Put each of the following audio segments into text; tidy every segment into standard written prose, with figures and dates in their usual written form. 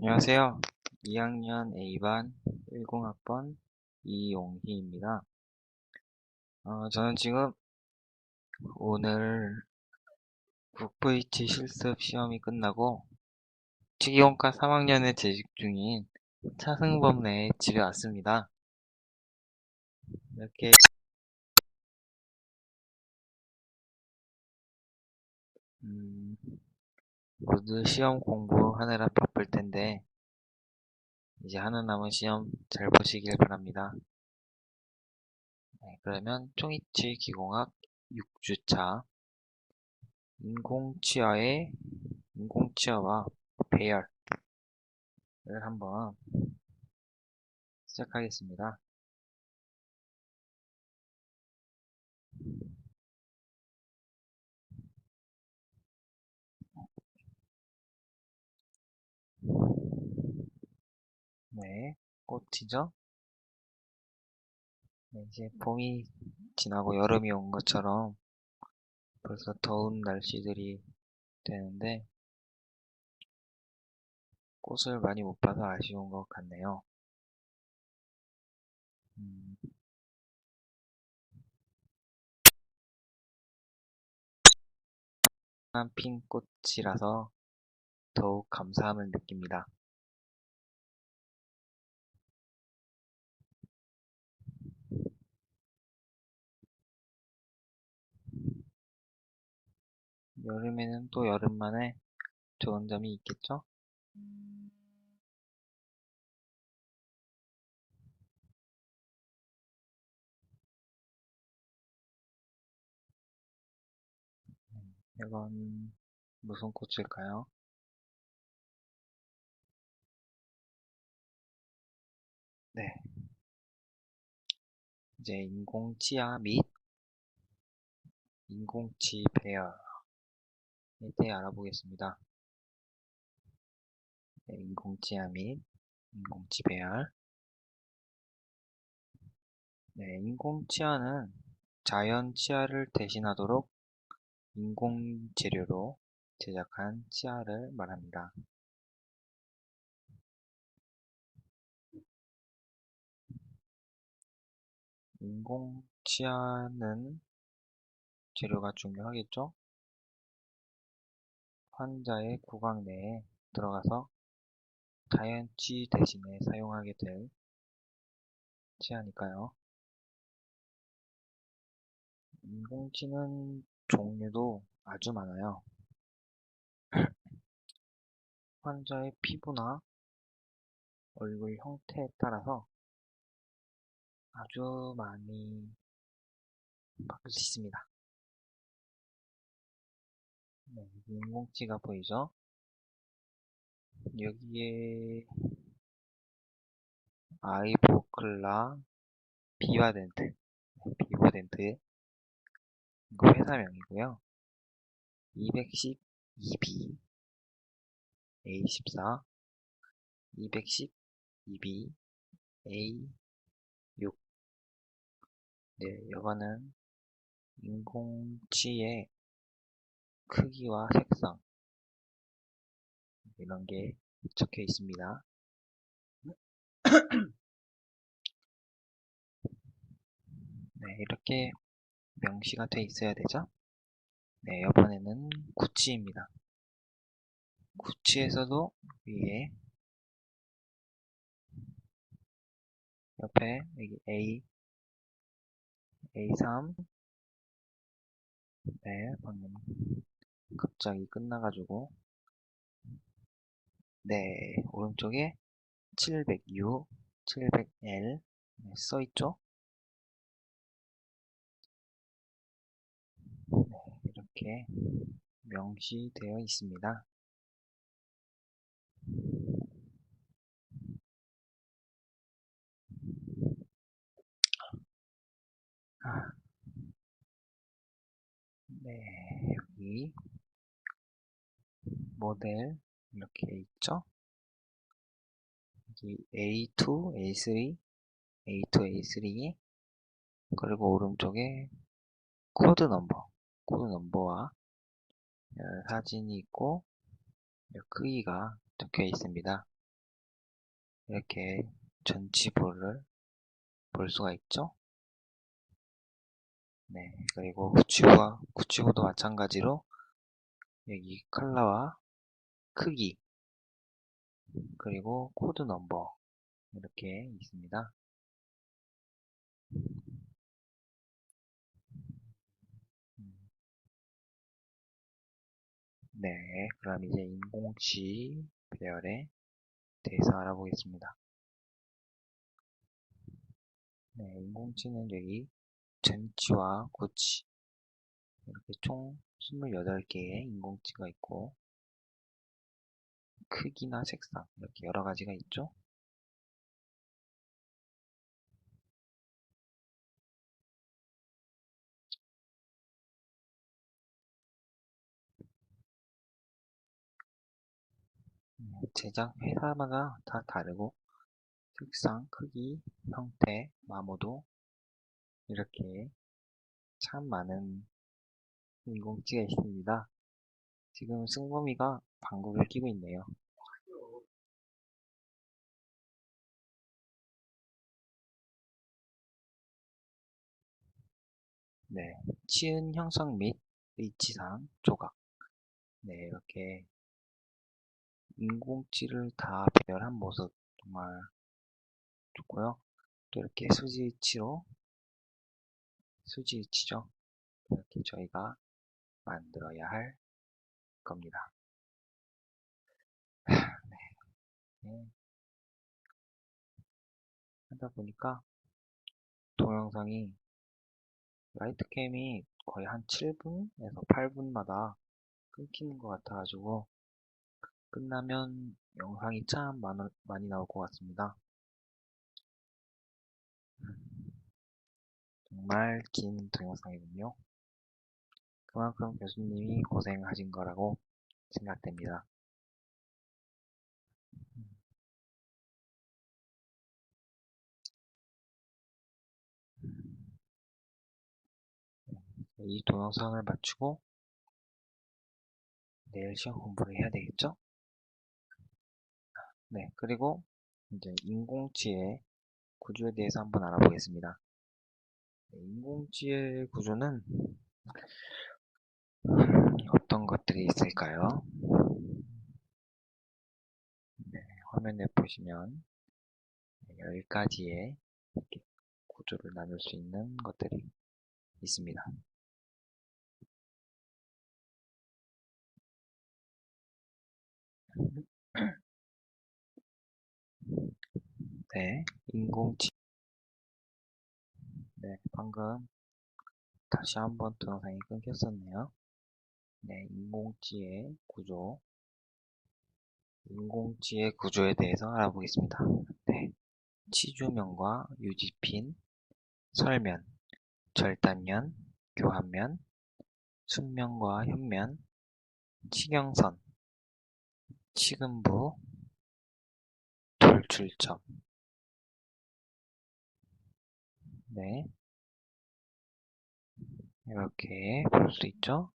안녕하세요. 2학년 A반 10학번 이용희입니다. 저는 지금 오늘 국VH 실습 시험이 끝나고 특이공과 3학년에 재직 중인 차승범네 집에 왔습니다. 이렇게 모두 시험 공부하느라 바쁠 텐데 이제 하는 남은 시험 잘 보시길 바랍니다. 네, 그러면 총이치 기공학 6주차 인공치어와 배열을 한번 시작하겠습니다. 네, 꽃이죠? 네, 이제 봄이 지나고 여름이 온 것처럼 벌써 더운 날씨들이 되는데 꽃을 많이 못 봐서 아쉬운 것 같네요. 음, 한 핀 꽃이라서 더욱 감사함을 느낍니다. 여름에는 또 여름만의 좋은 점이 있겠죠? 이건 무슨 꽃일까요? 네, 이제 인공치아 및 인공치 배열에 대해 알아보겠습니다. 네, 인공치아 및 인공치 배열. 네, 인공치아는 자연 치아를 대신하도록 인공 재료로 제작한 치아를 말합니다. 인공 치아는 재료가 중요하겠죠? 환자의 구강 내에 들어가서 자연치 대신에 사용하게 될 치아니까요. 인공치는 종류도 아주 많아요. 환자의 피부나 얼굴 형태에 따라서 아주 많이 바뀔 수 있습니다. 네, 인공치가 보이죠? 여기에 아이보클라 비바덴트, 비버덴트 이거 회사명이고요. 210 EB A14, 210 EB A6. 네, 이거는 인공치의 크기와 색상 이런 게 적혀 있습니다. 네, 이렇게 명시가 돼 있어야 되죠? 네, 이번에는 구치입니다. 구치에서도 위에 옆에 여기 A3. 네, 방금 갑자기 끝나가지고 네, 오른쪽에 700U, 700L 네, 써있죠? 네, 이렇게 명시되어 있습니다. 네, 여기 모델 이렇게 있죠? 여기 A2, A3, A2, A3 그리고 오른쪽에 코드 넘버와 사진이 있고 크기가 적혀 있습니다. 이렇게 전치부를 볼 수가 있죠. 네, 그리고 구치부도 마찬가지로 여기 컬러와 크기, 그리고 코드 넘버 이렇게 있습니다. 네, 그럼 이제 인공치 배열에 대해서 알아보겠습니다. 네, 인공치는 여기 전치와 구치 이렇게 총 28개의 인공치가 있고 크기나 색상 이렇게 여러 가지가 있죠. 제작 회사마다 다 다르고 색상, 크기, 형태, 마모도 이렇게 참 많은 인공지가 있습니다. 지금 승범이가 방구를 끼고 있네요. 네, 치은 형성 및 위치상 조각. 네, 이렇게 인공지를 다 배열한 모습 정말 좋고요. 또 이렇게 수지위치죠. 이렇게 저희가 만들어야 할 겁니다. 네, 하다 보니까 동영상이 라이트캠이 거의 한 7분에서 8분마다 끊기는 것 같아가지고 끝나면 영상이 참 많이 나올 것 같습니다. 정말 긴 동영상이군요. 그만큼 교수님이 고생하신 거라고 생각됩니다. 이 동영상을 마치고 내일 시험 공부를 해야 되겠죠? 네, 그리고 이제 인공지혜 구조에 대해서 한번 알아보겠습니다. 네, 인공지혜 구조는 어떤 것들이 있을까요? 네, 화면에 보시면 10가지의 이렇게 구조를 나눌 수 있는 것들이 있습니다. 네, 네, 방금 다시 한번 동영상이 끊겼었네요. 네, 인공지혜 구조에 대해서 알아보겠습니다. 네, 치주면과 유지핀, 설면, 절단면, 교환면, 순면과 현면, 치경선, 치근부, 돌출점. 네, 이렇게 볼 수 있죠.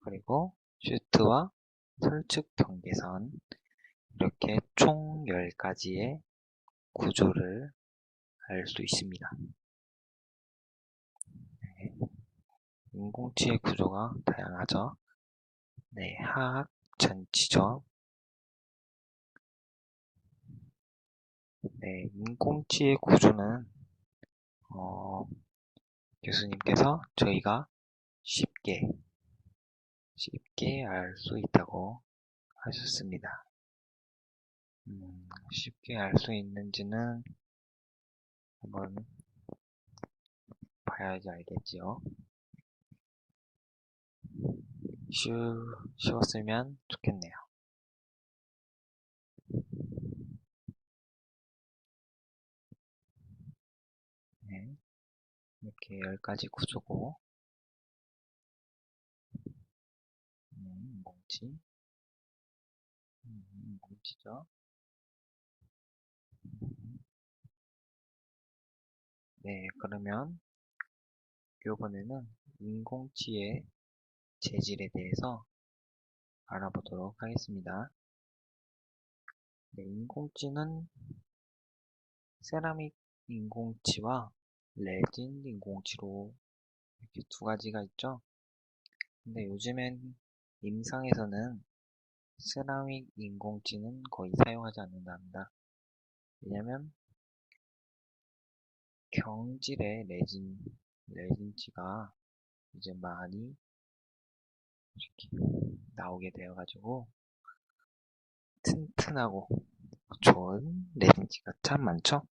그리고 슈트와 설측 경계선, 이렇게 총 10가지의 구조를 알 수 있습니다. 네, 인공지혜 구조가 다양하죠. 네, 하악, 전치죠. 네, 인공지혜 구조는 교수님께서 저희가 쉽게 알 수 있다고 하셨습니다. 쉽게 알 수 있는지는 한번 봐야지 알겠지요. 쉬웠으면 좋겠네요. 네, 이렇게 10가지 구조고, 뭉치죠. 네, 그러면 이번에는 인공지혜 재질에 대해서 알아보도록 하겠습니다. 네, 인공지는 세라믹 인공지와 레진 인공지로 이렇게 두 가지가 있죠. 근데 요즘엔 임상에서는 세라믹 인공지는 거의 사용하지 않는답니다. 왜냐면 경질의 레진지가 이제 많이 이렇게 나오게 되어가지고 튼튼하고 좋은 레진지가 참 많죠.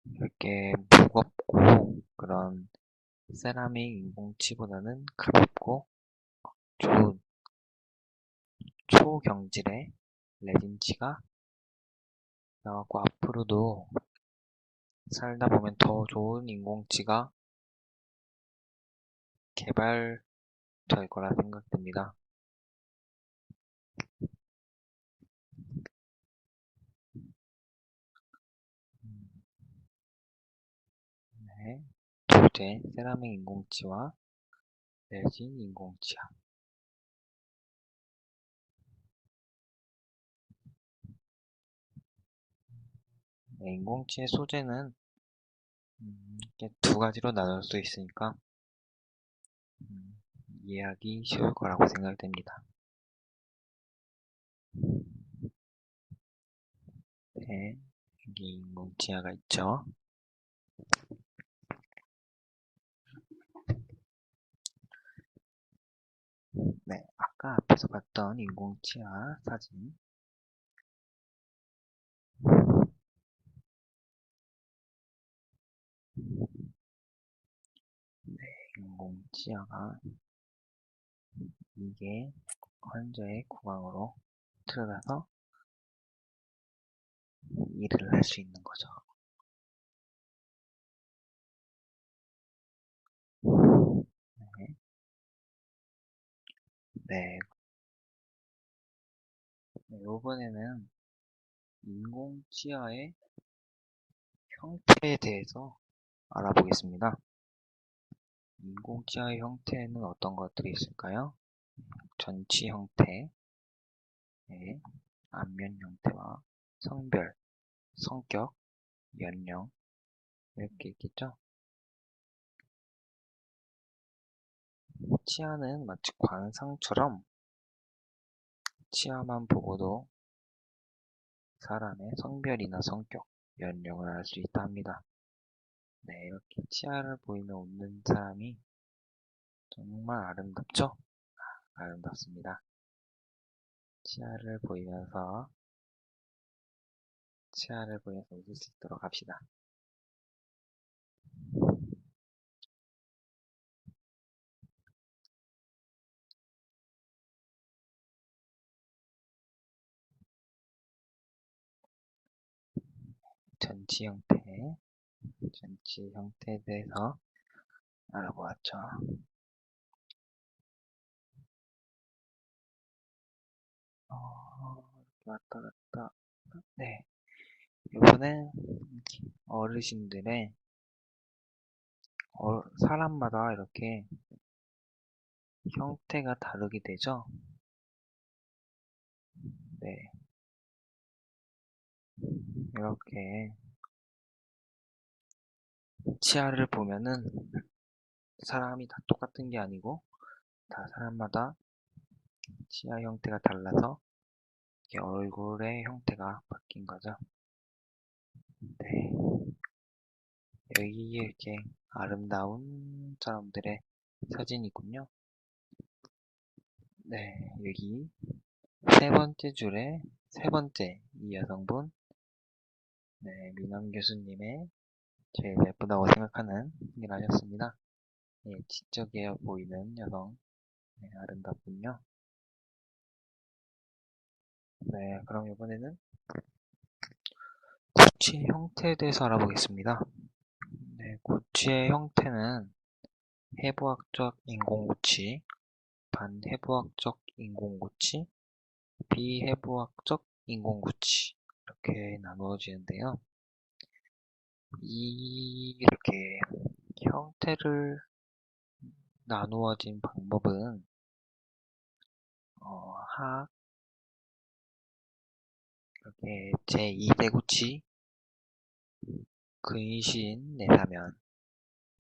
이렇게 무겁고 그런 세라믹 인공치보다는 가볍고 좋은 초경질의 레진치가 나왔고 앞으로도 살다 보면 더 좋은 인공치가 개발될 거라 생각됩니다. 네. 둘째, 세라믹 인공치와 레진 인공치야. 네, 인공치의 소재는 이렇게 두 가지로 나눌 수 있으니까 음, 이해하기 쉬울 거라고 생각됩니다. 네, 여기 인공치아가 있죠. 네, 아까 앞에서 봤던 인공치아 사진. 네, 인공치아가 이게 환자의 구강으로 들어가서 일을 할 수 있는 거죠. 네, 네, 이번에는 인공치아의 형태에 대해서 알아보겠습니다. 인공치아의 형태는 어떤 것들이 있을까요? 전치 형태, 네, 안면 형태와 성별, 성격, 연령 이렇게 있겠죠? 치아는 마치 관상처럼 치아만 보고도 사람의 성별이나 성격, 연령을 알 수 있다 합니다. 네, 이렇게 치아를 보이며 웃는 사람이 정말 아름답죠? 아름답습니다. 치아를 보면서 웃을 수 있도록 합시다. 전치 형태, 전치 형태에 대해서 알아보았죠. 이렇게 왔다 갔다. 네, 이번엔 어르신들의 사람마다 이렇게 형태가 다르게 되죠. 네, 이렇게 치아를 보면은 사람이 다 똑같은 게 아니고 다 사람마다 치아 형태가 달라서 이렇게 얼굴의 형태가 바뀐 거죠. 네, 여기 이렇게 아름다운 사람들의 사진이군요. 네, 여기 세 번째 줄에 세 번째 이 여성분, 네, 민원 교수님의 제일 예쁘다고 생각하는 일 하셨습니다. 네, 지적이어 보이는 여성, 네, 아름답군요. 네, 그럼 이번에는 구취의 형태에 대해서 알아보겠습니다. 네, 구취의 형태는 해부학적 인공구취, 반해부학적 인공구취, 비해부학적 인공구취 이렇게 나누어지는데요. 이렇게 형태를 나누어진 방법은 학, 이렇게 제2대 구치, 근신, 내사면,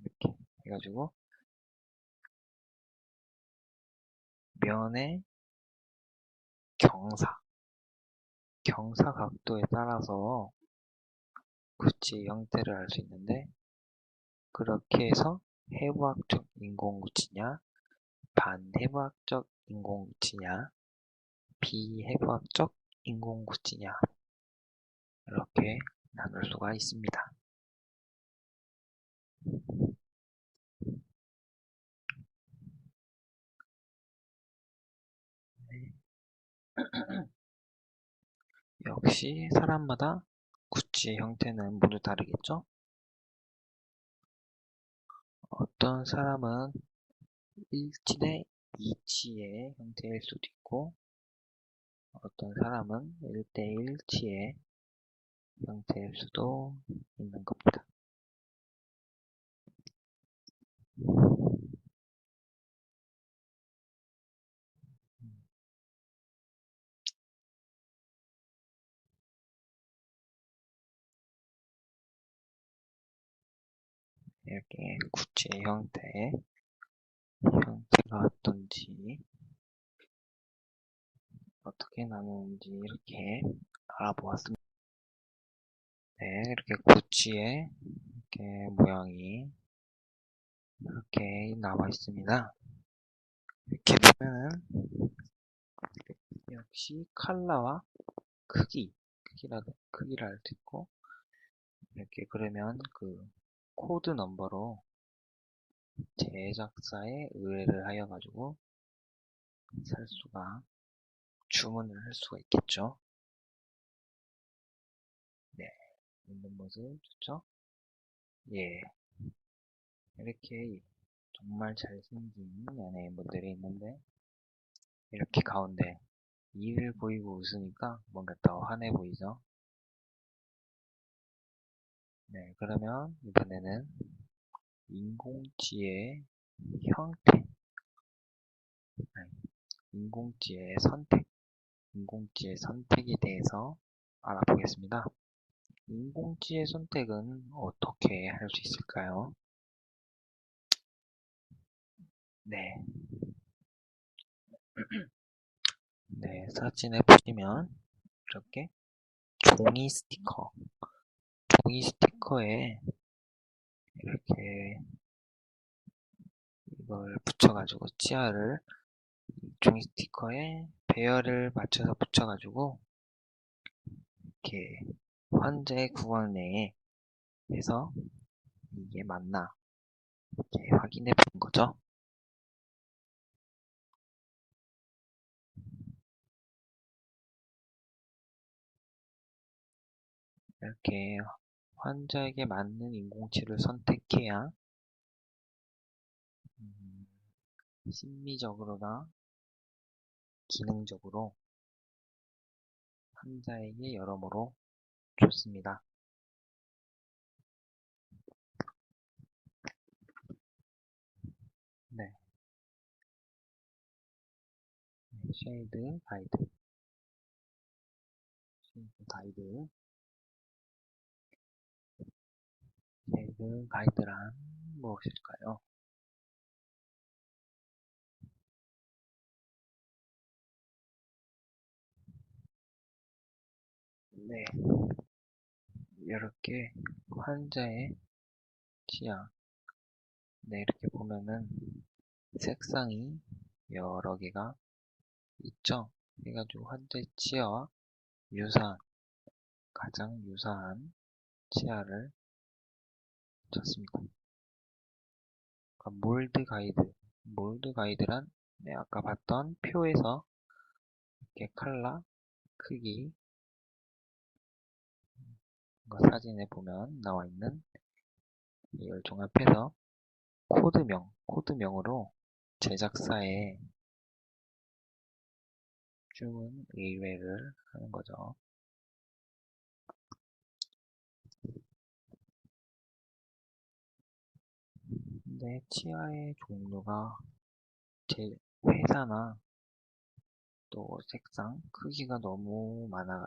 이렇게 해가지고, 면의 경사, 경사 각도에 따라서 구치 형태를 알 수 있는데, 그렇게 해서 해부학적 인공구치냐, 반해부학적 인공구치냐, 비해부학적 인공구치냐, 이렇게 나눌 수가 있습니다. 역시 사람마다 구찌의 형태는 모두 다르겠죠? 어떤 사람은 1치 대 2치의 형태일 수도 있고, 어떤 사람은 1대 1치의 형태일 수도 있는 겁니다. 이렇게 구찌의 형태가 어떤지, 어떻게 나누는지 이렇게 알아보았습니다. 네, 이렇게 구찌의 이렇게 모양이 이렇게 나와 있습니다. 이렇게 보면은 역시 컬러와 크기를 알 수 있고, 이렇게 그러면 그 코드 넘버로 제작사에 의뢰를 하여 가지고 주문을 할 수가 있겠죠. 네, 있는 모습 좋죠? 예, 이렇게 정말 잘생긴 연예인분들이 있는데, 이렇게 가운데 이를 보이고 웃으니까 뭔가 더 환해 보이죠? 네, 그러면 이번에는 인공지의 형태, 아니, 인공지의 선택에 대해서 알아보겠습니다. 인공지의 선택은 어떻게 할 수 있을까요? 네, 네, 사진에 보시면 이렇게 종이 스티커에 이렇게 이걸 붙여가지고 종이 스티커에 배열을 맞춰서 붙여가지고 이렇게 환자의 구강 내에 해서 이게 맞나 이렇게 확인해 보는 거죠. 이렇게 환자에게 맞는 인공치를 선택해야 음, 심리적으로나 기능적으로 환자에게 여러모로 좋습니다. 네, 쉐이드 가이드, 쉐이드 가이드, 쉐이드 가이드란 무엇일까요? 네, 이렇게 환자의 치아, 네, 이렇게 보면은 색상이 여러 개가 있죠. 해가지고 환자의 치아와 유사한, 가장 유사한 치아를 찾습니다. 그러니까 몰드 가이드란 네, 아까 봤던 표에서 이렇게 컬러, 크기, 사진에 보면 나와 있는 이걸 종합해서 코드명으로 제작사에 주문 의뢰를 하는 거죠. 근데 치아의 종류가 제 회사나 또 색상, 크기가 너무 많아,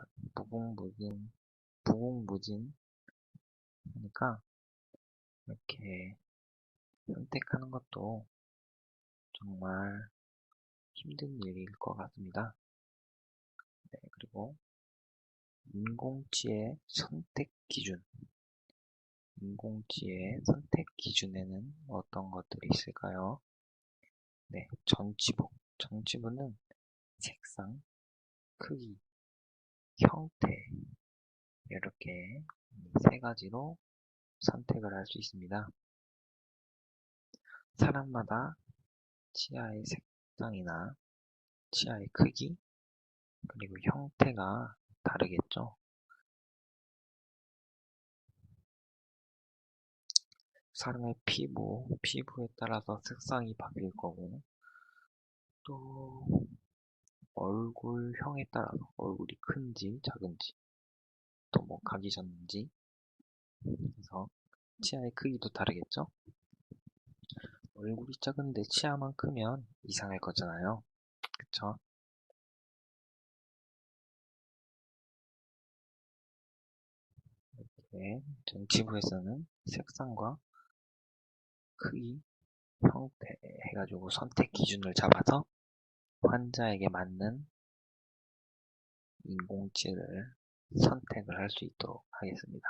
무궁무진 하니까 이렇게 선택하는 것도 정말 힘든 일일 것 같습니다. 네, 그리고 인공지의 선택 기준. 인공지의 선택 기준에는 어떤 것들이 있을까요? 네, 전치부. 전치부는 색상, 크기, 형태, 이렇게 이 세 가지로 선택을 할 수 있습니다. 사람마다 치아의 색상이나 치아의 크기, 그리고 형태가 다르겠죠. 사람의 피부에 따라서 색상이 바뀔 거고, 또 얼굴형에 따라서 얼굴이 큰지 작은지, 또 뭐 각이 졌는지, 그래서 치아의 크기도 다르겠죠. 얼굴이 작은데 치아만 크면 이상할 거잖아요. 그쵸? 네, 전치부에서는 색상과 크기, 형태 해가지고 선택 기준을 잡아서 환자에게 맞는 인공치를 선택을 할 수 있도록 하겠습니다.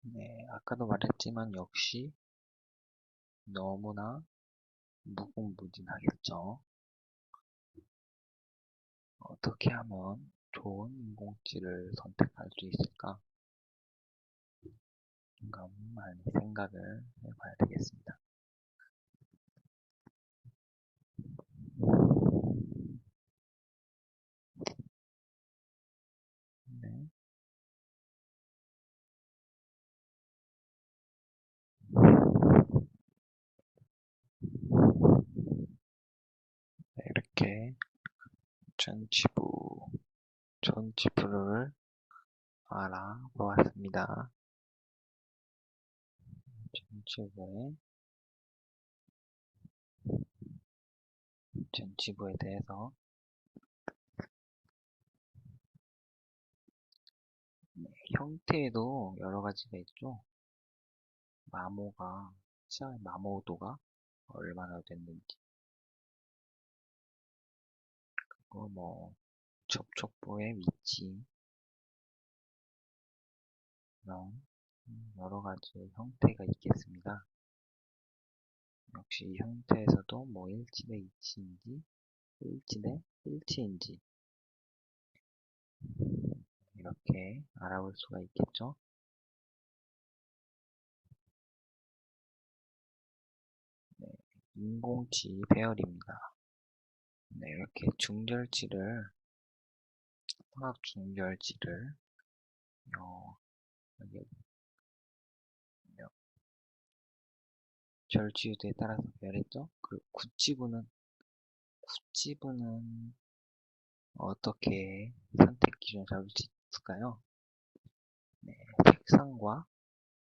네, 아까도 말했지만 역시 너무나 무궁무진하겠죠. 어떻게 하면 좋은 인공치를 선택할 수 있을까? 이건 많이 생각을 해봐야 되겠습니다. 네, 네, 이렇게 전치부를 알아보았습니다. 전치부에 대해서 형태에도 여러 가지가 있죠. 치아의 마모도가 얼마나 됐는지, 그리고 뭐 접촉부의 위치, 이런 여러 가지 형태가 있겠습니다. 역시 이 형태에서도 뭐 1치 대 2치인지, 1치 대 1치인지 이렇게 알아볼 수가 있겠죠. 네, 인공치 배열입니다. 네, 이렇게 화학중절지를 여기 절지유도에 따라서 배열했죠. 그리고 구찌부는 어떻게 선택 기준을 잡을 수 있을까요? 네, 색상과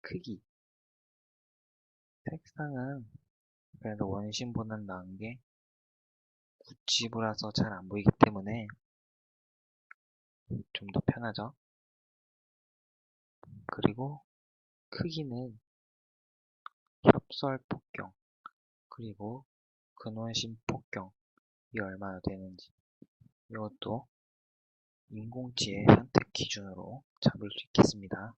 크기. 색상은 그래도 원심보다는 나은 게 구찌부라서 잘 안 보이기 때문에 좀 더 편하죠. 그리고 크기는 협설 폭경, 그리고 근원심 폭경이 얼마나 되는지 이것도 인공지의 선택 기준으로 잡을 수 있겠습니다.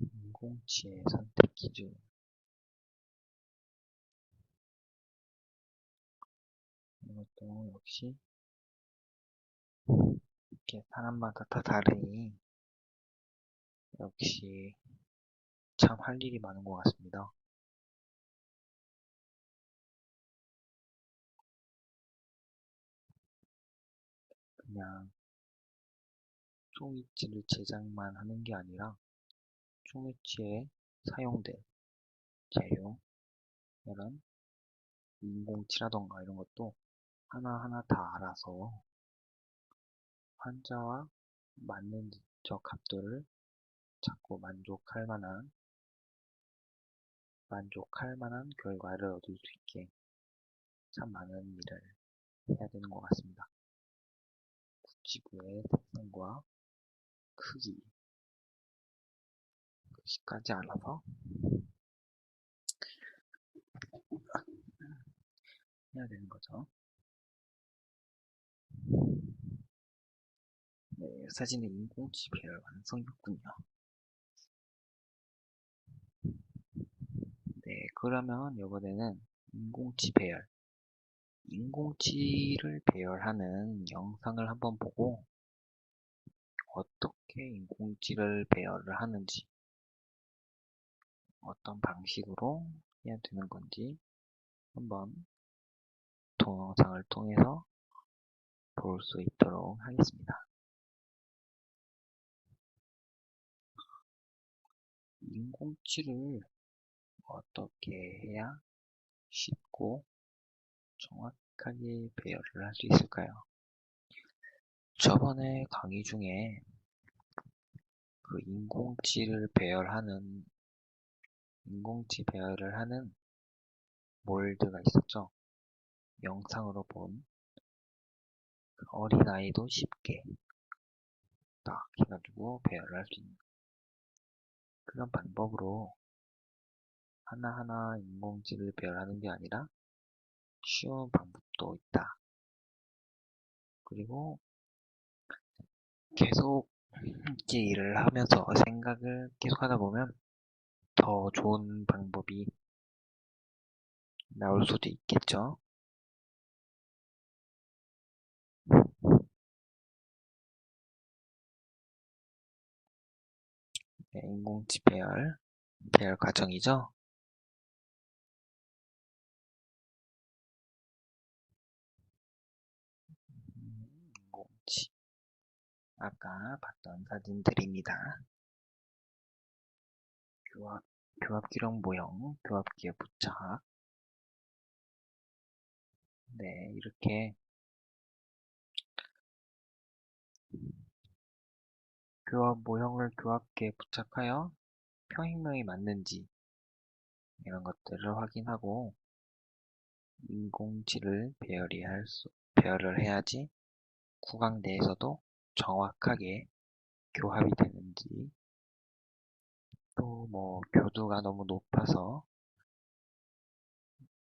인공지의 선택 기준. 이것도 역시 이렇게 사람마다 다 다르니 역시 참 할 일이 많은 것 같습니다. 그냥 종이찌를 제작만 하는 게 아니라 종이찌에 사용될 재료, 이런 인공치라던가 이런 것도 하나하나 다 알아서 환자와 맞는 저 값들을 찾고 만족할 만한 결과를 얻을 수 있게 참 많은 일을 해야 되는 것 같습니다. 지구의 특성과 크기까지 알아서 해야 되는 거죠. 네, 사진의 인공지 배열 완성이었군요. 네, 그러면 이번에는 인공지를 배열하는 영상을 한번 보고 어떻게 인공지를 배열을 하는지, 어떤 방식으로 해야 되는 건지 한번 동영상을 통해서 볼 수 있도록 하겠습니다. 인공지를 어떻게 해야 쉽고 정확하게 배열을 할 수 있을까요? 저번에 강의 중에 그 인공지 배열을 하는 몰드가 있었죠. 영상으로 본 어린아이도 쉽게 딱 해가지고 배열을 할 수 있는 그런 방법으로 하나하나 인공지를 배열하는 게 아니라 쉬운 방법도 있다. 그리고 계속 이렇게 일을 하면서 생각을 계속 하다 보면 더 좋은 방법이 나올 수도 있겠죠. 네, 인공지 배열 과정이죠. 인공지. 아까 봤던 사진들입니다. 교합기록 모형, 교합기에 부착. 네, 이렇게 교합 모형을 교합기에 부착하여 평행명이 맞는지 이런 것들을 확인하고 인공지를 배열을 해야지 구강 내에서도 정확하게 교합이 되는지 또 뭐 교두가 너무 높아서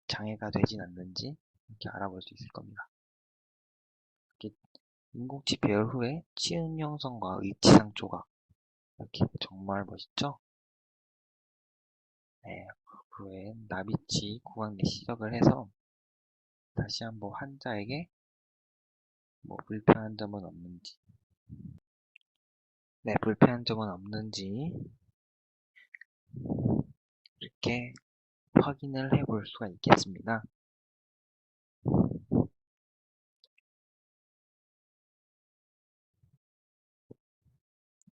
장애가 되진 않는지 이렇게 알아볼 수 있을 겁니다. 이렇게 인공지 배열 후에 치은 형성과 의치상 조각 이렇게 정말 멋있죠? 네, 그 후에 나비치 구강 내 시작을 해서 다시 한번 환자에게 뭐 불편한 점은 없는지 불편한 점은 없는지 이렇게 확인을 해볼 수가 있겠습니다.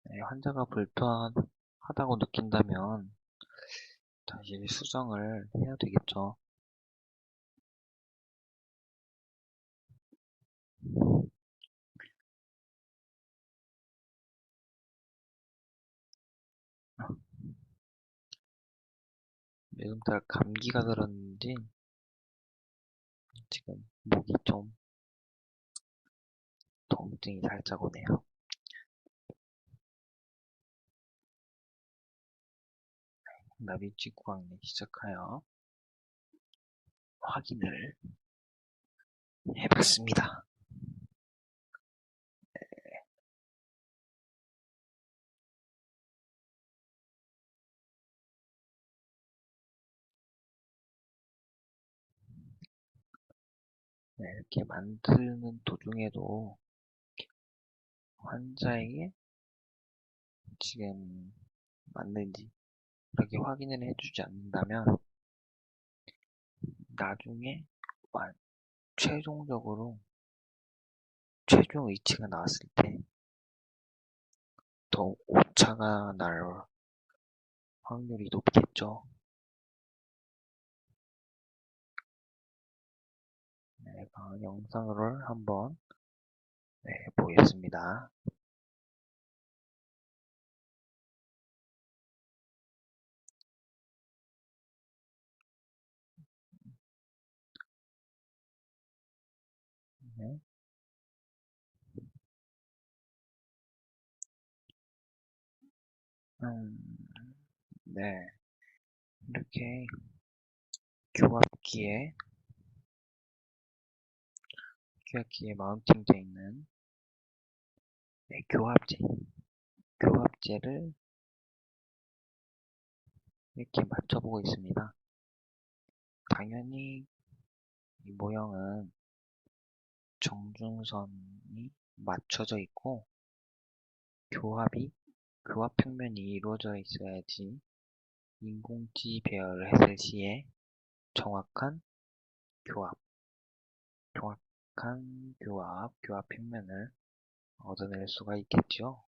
네, 환자가 불편하다고 느낀다면 다시 수정을 해야 되겠죠. 요즘 따라 감기가 들었는지 지금 목이 좀 통증이 살짝 오네요. 나비치 구강내 시작하여 확인을 해봤습니다. 네, 이렇게 만드는 도중에도 환자에게 지금 맞는지 이렇게 확인을 해주지 않는다면 나중에 최종적으로 최종 의치가 나왔을 때 더 오차가 날 확률이 높겠죠. 네, 영상을 한번 보겠습니다. 네. 음, 네. 이렇게 교합기에 마운팅되어 있는 교합제를 이렇게 맞춰보고 있습니다. 당연히 이 모형은 정중선이 맞춰져 있고 교합 평면이 이루어져 있어야지 인공지 배열을 했을 시에 정확한 교합, 교합 평면을 얻어낼 수가 있겠죠.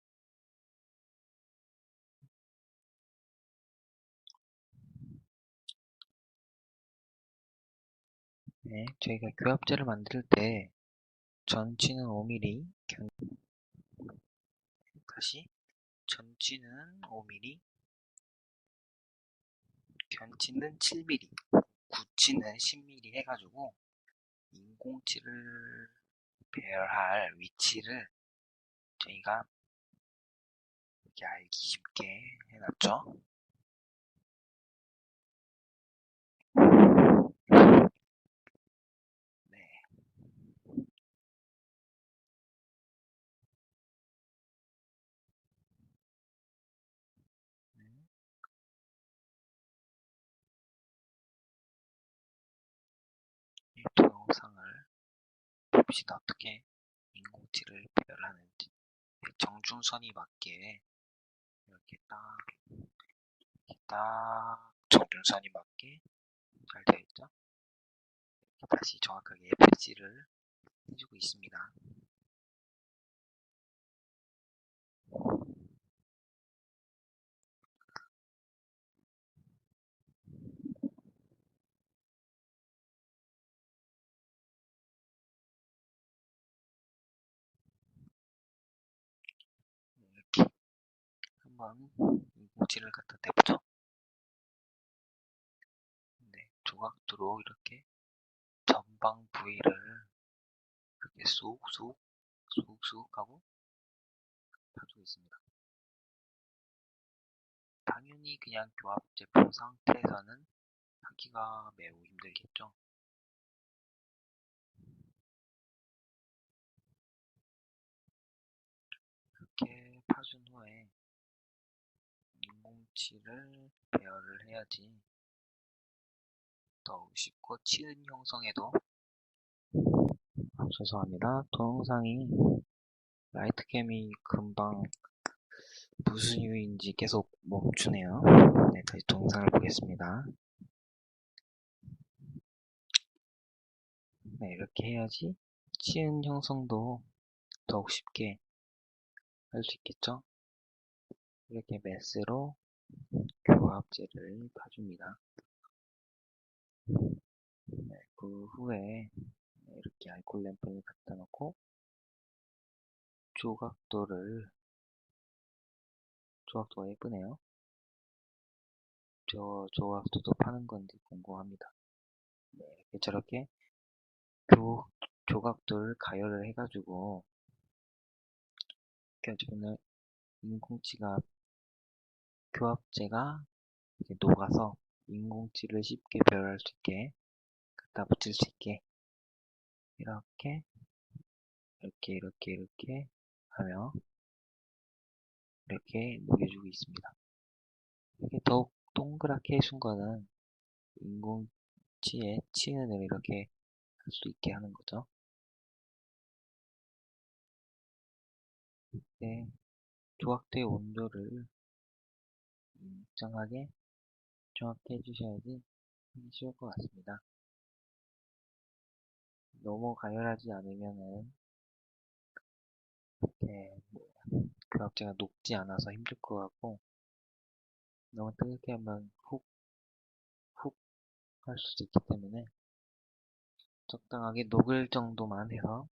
네, 저희가 교합제를 만들 때 전치는 5mm, 전치는 5mm, 견치는 7mm, 구치는 10mm 해가지고 인공치를 배열할 위치를 저희가 이렇게 알기 쉽게 해놨죠. 네, 이 동영상을 봅시다. 어떻게 인공치를 배열하는지. 정중선이 맞게 이렇게 딱 정중선이 맞게 잘 되어 있죠. 다시 정확하게 배치를 해주고 있습니다. 이렇게 한번 인공치를 갖다 대보죠. 네, 조각도로 이렇게 전방 부위를 이렇게 쑥쑥 하고 펴주고 있습니다. 당연히 그냥 교합 제품 상태에서는 하기가 매우 힘들겠죠. 이렇게 파준 후에 인공치를 배열을 해야지 더욱 쉽고 치은 형성에도 죄송합니다. 동영상이 라이트캠이 금방 무슨 이유인지 계속 멈추네요. 네, 다시 동영상을 보겠습니다. 네, 이렇게 해야지 치은 형성도 더욱 쉽게 할 수 있겠죠. 이렇게 메스로 교합제를 봐줍니다. 네, 그 후에 이렇게 알콜 램프를 갖다 놓고 조각도가 예쁘네요. 저 조각도도 파는 건지 궁금합니다. 네, 이렇게 저렇게 조각도를 가열을 해가지고 껴주면 인공치가 교합제가 이제 녹아서 인공치를 쉽게 배열할 수 있게 갖다 붙일 수 있게 이렇게 하며 이렇게 녹여주고 있습니다. 이렇게 더욱 동그랗게 해준 거는 인공치의 치은을 이렇게 할 수 있게 하는 거죠. 네, 조각도의 온도를 일정하게 정확히 해주셔야지 하기 쉬울 것 같습니다. 너무 가열하지 않으면은 이렇게 교합제가 녹지 않아서 힘들 것 같고, 너무 뜨겁게 하면 훅 할 수도 있기 때문에 적당하게 녹을 정도만 해서.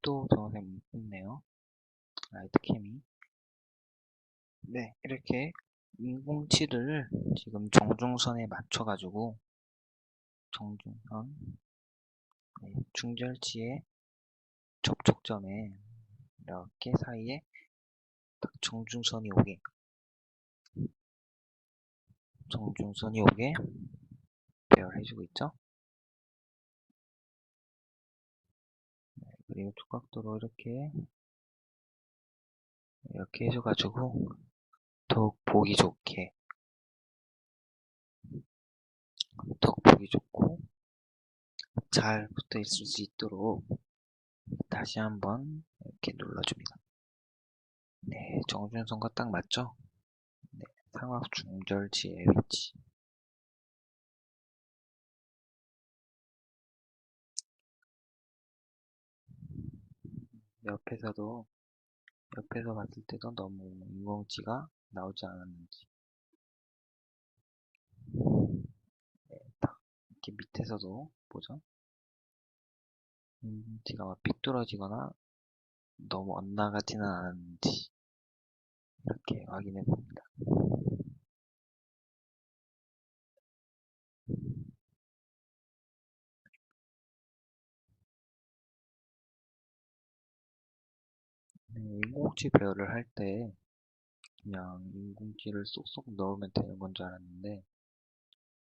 또 동영상 있네요. 라이트 캠이. 네, 이렇게 인공치를 지금 정중선에 맞춰가지고 정중선, 네, 중절지의 접촉점에 이렇게 사이에 딱 정중선이 오게 배열해주고 있죠. 그리고 촉각도로 이렇게 해줘가지고 더욱 보기 좋고 잘 붙어 있을 수 있도록 다시 한번 이렇게 눌러줍니다. 네, 정중선과 딱 맞죠? 네, 상악 중절지의 위치. 옆에서 봤을 때도 너무 인공지가 나오지 않았는지. 네, 딱 이렇게 밑에서도 보죠. 인공지가 막 삐뚤어지거나 너무 엇나가지는 않았는지 이렇게 확인해 봅니다. 네, 인공지 배열을 할 때 그냥 인공지를 쏙쏙 넣으면 되는 건 줄 알았는데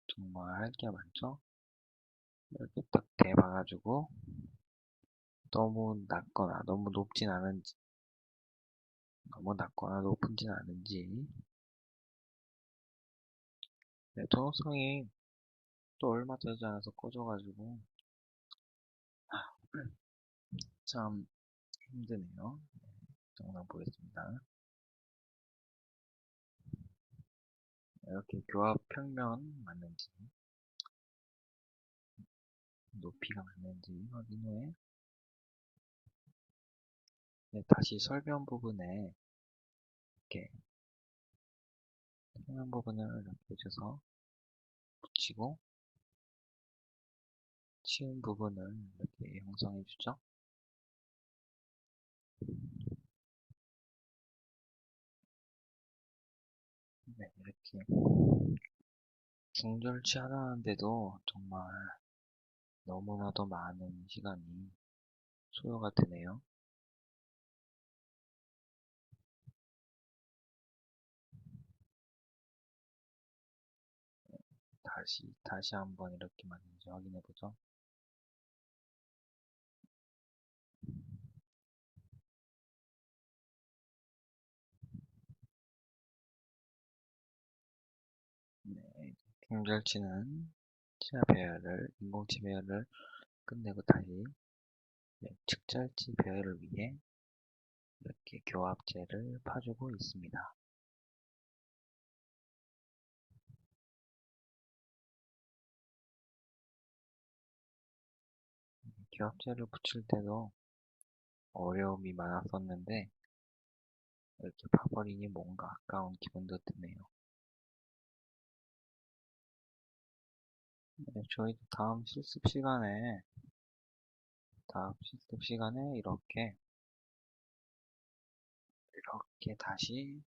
정말 할 게 많죠? 이렇게 딱 대봐가지고 너무 낮거나 너무 높진 않은지, 너무 낮거나 높은진 않은지. 네, 동영상이 또 얼마 되지 않아서 꺼져가지고 참 힘드네요. 영상 보겠습니다. 이렇게 교합 평면 맞는지, 높이가 맞는지 확인 후에 네, 다시 설명 부분에 이렇게 평면 부분을 이렇게 해줘서 붙이고 치운 부분을 이렇게 형성해 주죠. 네, 이렇게 중절치 하나 하는데도 정말 너무나도 많은 시간이 소요가 되네요. 다시 한번 이렇게 맞는지 확인해 보죠. 네, 중절치는 인공치 배열을 끝내고 다시 측절지 배열을 위해 이렇게 교합제를 파주고 있습니다. 교합제를 붙일 때도 어려움이 많았었는데 이렇게 파버리니 뭔가 아까운 기분도 드네요. 네, 저희도 다음 실습 시간에 이렇게 다시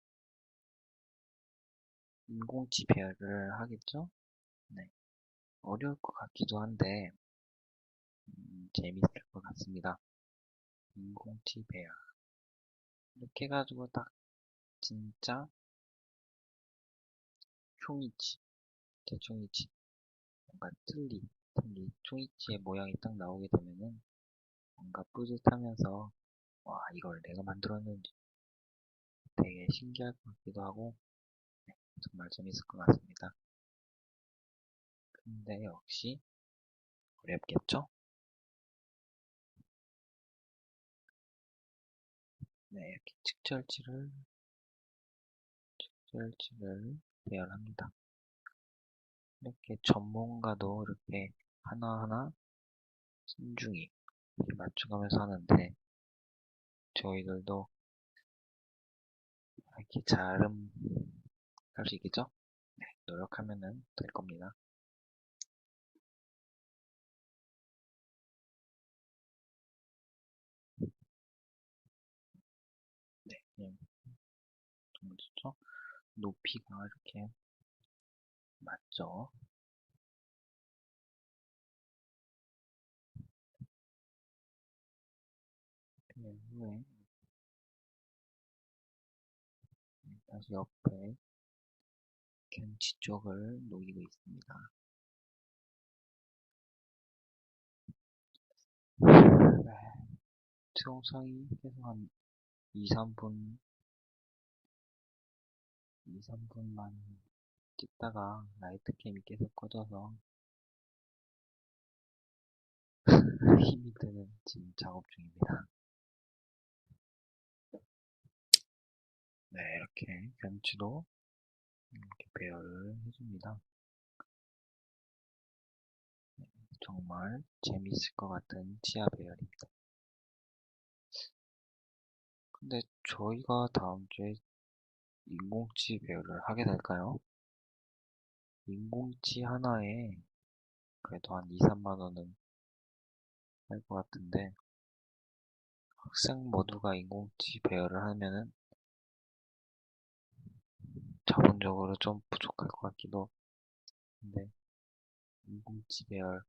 인공지 배열을 하겠죠? 네, 어려울 것 같기도 한데 재밌을 것 같습니다. 인공지 배열 이렇게 해가지고 딱 진짜 총이치, 대총이치, 뭔가 총이치의 모양이 딱 나오게 되면은 뭔가 뿌듯하면서 와, 이걸 내가 만들었는지 되게 신기할 것 같기도 하고 정말 재밌을 것 같습니다. 근데 역시 어렵겠죠? 네, 이렇게 측절지를 배열합니다. 이렇게 전문가도 이렇게 하나하나 신중히 이렇게 맞춰가면서 하는데 저희들도 이렇게 잘할 수 있겠죠? 네, 노력하면은 될 겁니다. 네, 정말 좋죠? 높이가 이렇게 맞죠? 그 후에 다시 옆에 견치 쪽을 녹이고 있습니다. 네, 트용성이 계속 한 2, 3분, 2, 3분만 찍다가 라이트 캠이 계속 꺼져서 힘이 드는 지금 작업 중입니다. 네, 이렇게 견치도 이렇게 배열을 해줍니다. 정말 재밌을 것 같은 치아 배열입니다. 근데 저희가 다음 주에 인공치 배열을 하게 될까요? 인공치 하나에 그래도 한 2, 3만 원은 할 것 같은데 학생 모두가 인공치 배열을 하면은 자본적으로 좀 부족할 것 같기도 한데 인공치 배열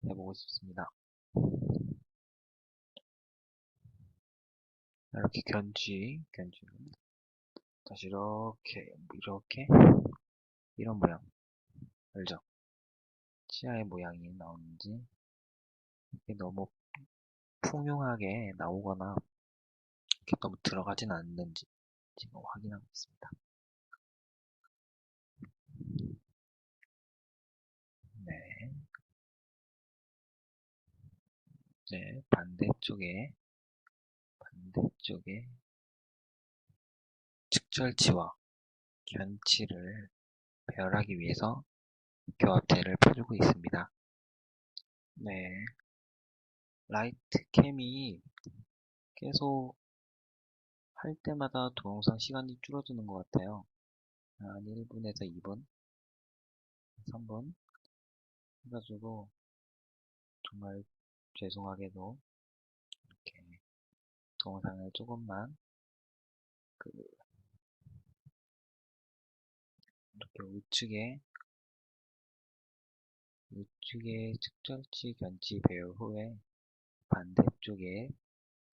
해보고 싶습니다. 이렇게 견지를 다시 이렇게 이런 모양 알죠? 치아의 모양이 나오는지 이게 너무 풍요하게 나오거나 이렇게 너무 들어가진 않는지 지금 확인하고 있습니다. 네, 이제 반대쪽에 측절치와 견치를 배열하기 위해서 교합제를 펴주고 있습니다. 네, 라이트 캠이 계속 할 때마다 동영상 시간이 줄어드는 것 같아요. 한 1분에서 2분, 3분 해가지고 정말 죄송하게도 이렇게 동영상을 조금만 그 이렇게 우측에 측절치 견치 배열 후에 반대쪽에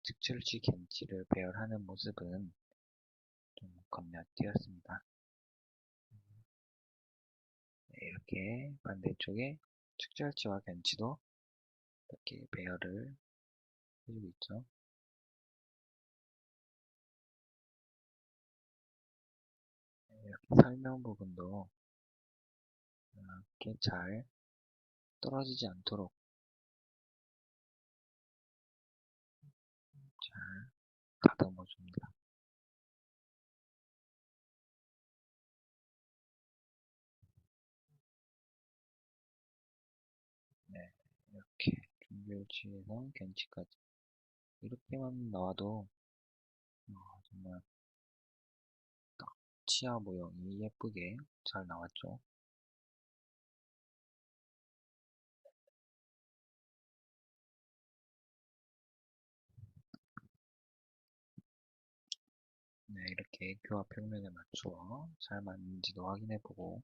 측절치 견치를 배열하는 모습은 좀 건너뛰었습니다. 네, 이렇게 반대쪽에 측절치와 견치도 이렇게 배열을 해주고 있죠. 네, 이렇게 설명 부분도 이렇게 잘 떨어지지 않도록 잘 다듬어 줍니다. 네, 이렇게 중결치에서 견치까지 이렇게만 나와도 정말 딱 치아 모형이 예쁘게 잘 나왔죠. 네, 이렇게 교합 평면에 맞추어 잘 맞는지도 확인해보고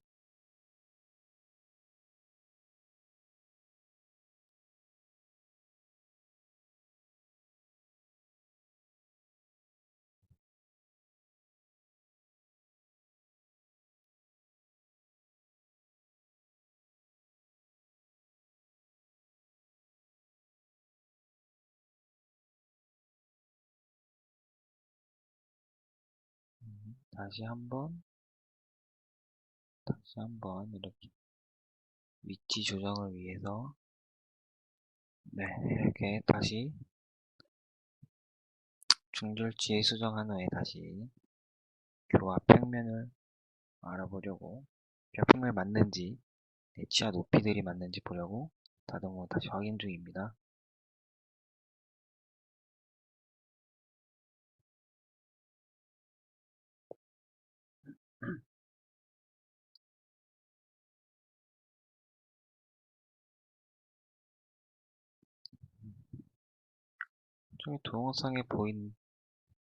다시 한번 이렇게 위치 조정을 위해서 네, 이렇게 다시 중절지에 수정한 후에 다시 교합 평면을 알아보려고 교합 평면이 맞는지 치아 높이들이 맞는지 보려고 다듬어 다시 확인 중입니다. 저기 동영상에 보인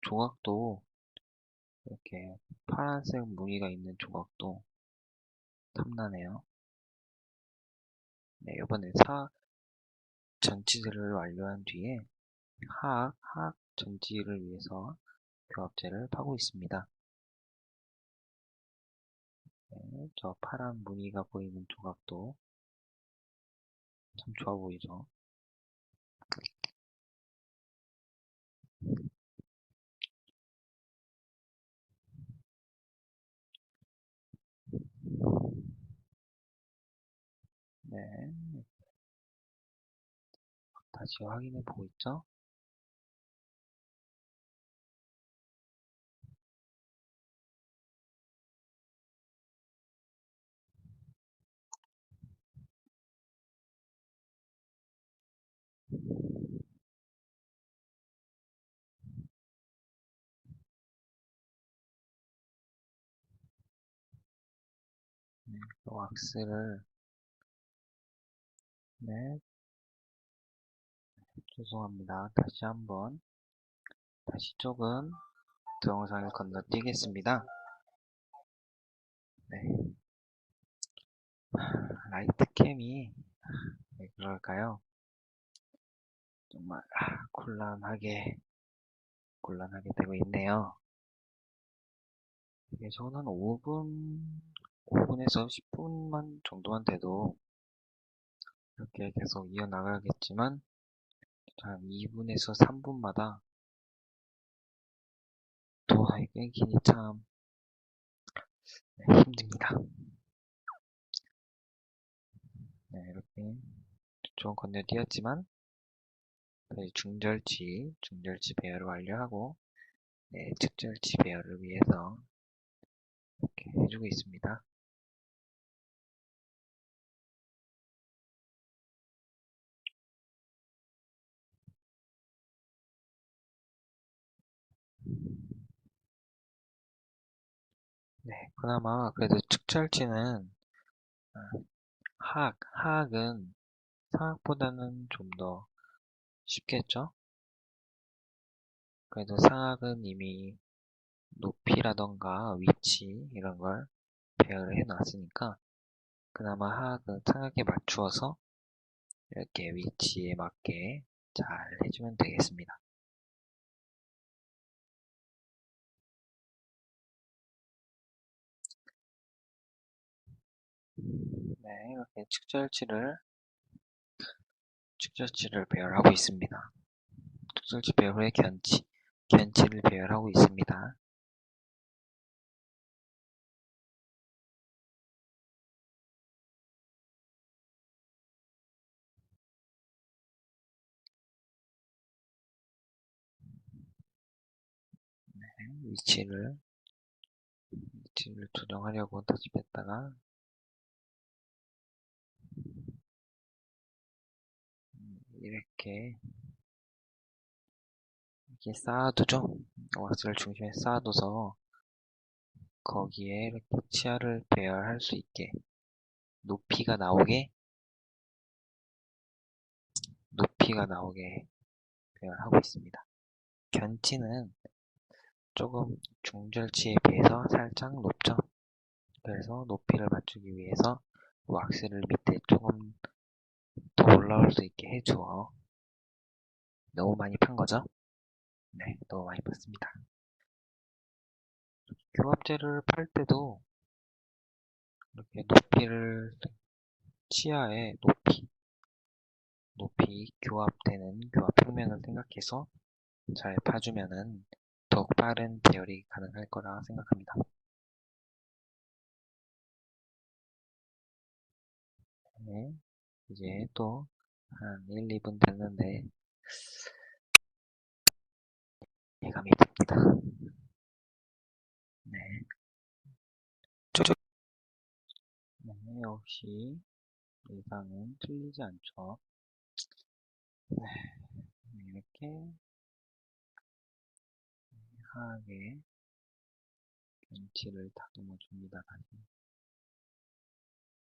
조각도 이렇게 파란색 무늬가 있는 조각도 탐나네요. 네, 이번에 전치들을 완료한 뒤에 하악 전지를 위해서 교합제를 파고 있습니다. 네, 저 파란 무늬가 보이는 조각도 참 좋아 보이죠. 네, 다시 확인해 보고 있죠. 네, 왁스를 네, 죄송합니다. 다시 조금 동영상을 건너뛰겠습니다. 네, 라이트 캠이 왜 그럴까요? 정말 곤란하게 되고 있네요. 이게 저는 5분에서 10분만 정도만 돼도 이렇게 계속 이어나가겠지만 한 2분에서 3분마다 또 끊기니 참 힘듭니다. 네, 이렇게 좀 건너뛰었지만 다시 중절치 배열을 완료하고 네, 측절치 배열을 위해서 이렇게 해주고 있습니다. 네, 그나마 그래도 측절치는 하악은 상악보다는 좀 더 쉽겠죠? 그래도 상악은 이미 높이라던가 위치 이런 걸 배열을 해놨으니까 그나마 하악은 상악에 맞추어서 이렇게 위치에 맞게 잘 해주면 되겠습니다. 네, 이렇게 측절치를 배열하고 있습니다. 측절치 배열 후에 견치를 배열하고 있습니다. 위치를 조정하려고 다시 뺐다가 이렇게 쌓아두죠. 왁스를 중심에 쌓아둬서 거기에 이렇게 치아를 배열할 수 있게 높이가 나오게 배열하고 있습니다. 견치는 조금 중절치에 비해서 살짝 높죠. 그래서 높이를 맞추기 위해서 왁스를 밑에 조금 더 올라올 수 있게 해주어 너무 많이 판 거죠? 네, 너무 많이 팠습니다. 교합제를 팔 때도 이렇게 치아의 높이 교합되는 교합 평면을 생각해서 잘 파주면은 더욱 빠른 배열이 가능할 거라 생각합니다. 네, 이제 또 한 1, 2분 됐는데 예감이 듭니다. 네, 쪼쪼. 네, 역시 예상은 틀리지 않죠. 네, 이렇게 하게 벤치를 다듬어 줍니다. 다시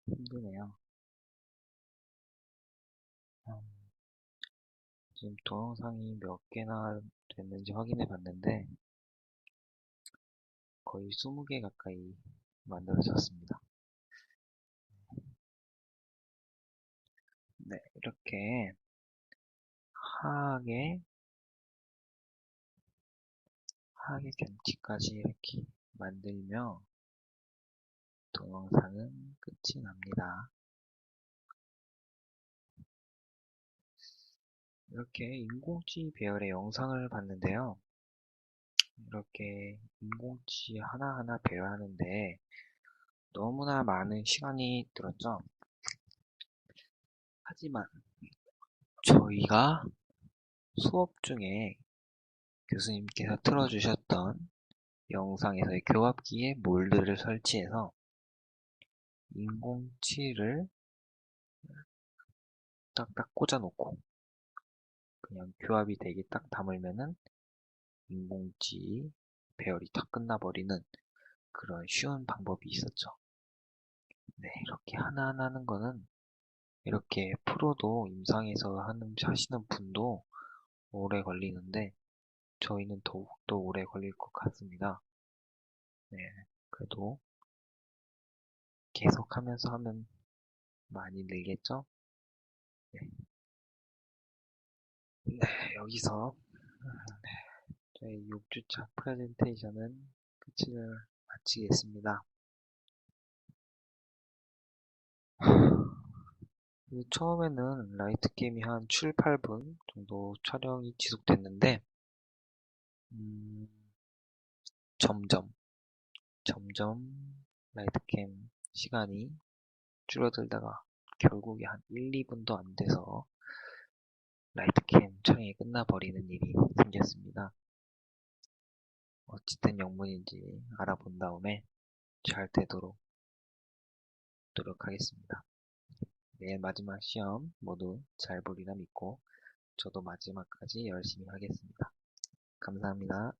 힘드네요. 지금 동영상이 몇 개나 됐는지 확인해 봤는데 거의 20개 가까이 만들어졌습니다. 네, 이렇게 하악의 경치까지 이렇게 만들며 동영상은 끝이 납니다. 이렇게 인공지능 배열의 영상을 봤는데요. 이렇게 인공지능 하나하나 배열하는데 너무나 많은 시간이 들었죠. 하지만 저희가 수업 중에 교수님께서 틀어주셨던 영상에서의 교합기에 몰드를 설치해서 인공치를 딱딱 꽂아놓고 그냥 교합이 되게 딱 담으면은 인공지 배열이 다 끝나버리는 그런 쉬운 방법이 있었죠. 네, 이렇게 하나하나 하는 거는 이렇게 프로도 임상에서 하시는 분도 오래 걸리는데 저희는 더욱더 오래 걸릴 것 같습니다. 네, 그래도 계속 하면서 하면 많이 늘겠죠? 네, 네, 여기서 저희 6주차 프레젠테이션은 끝을 마치겠습니다. 처음에는 라이트 게임이 한 7, 8분 정도 촬영이 지속됐는데 점점 라이트 게임 시간이 줄어들다가 결국에 한 1, 2분도 안 돼서 라이트 게임 촬영이 끝나버리는 일이 생겼습니다. 어쨌든 영문인지 알아본 다음에 잘 되도록 노력하겠습니다. 내일 마지막 시험 모두 잘 보리라 믿고 저도 마지막까지 열심히 하겠습니다. 감사합니다.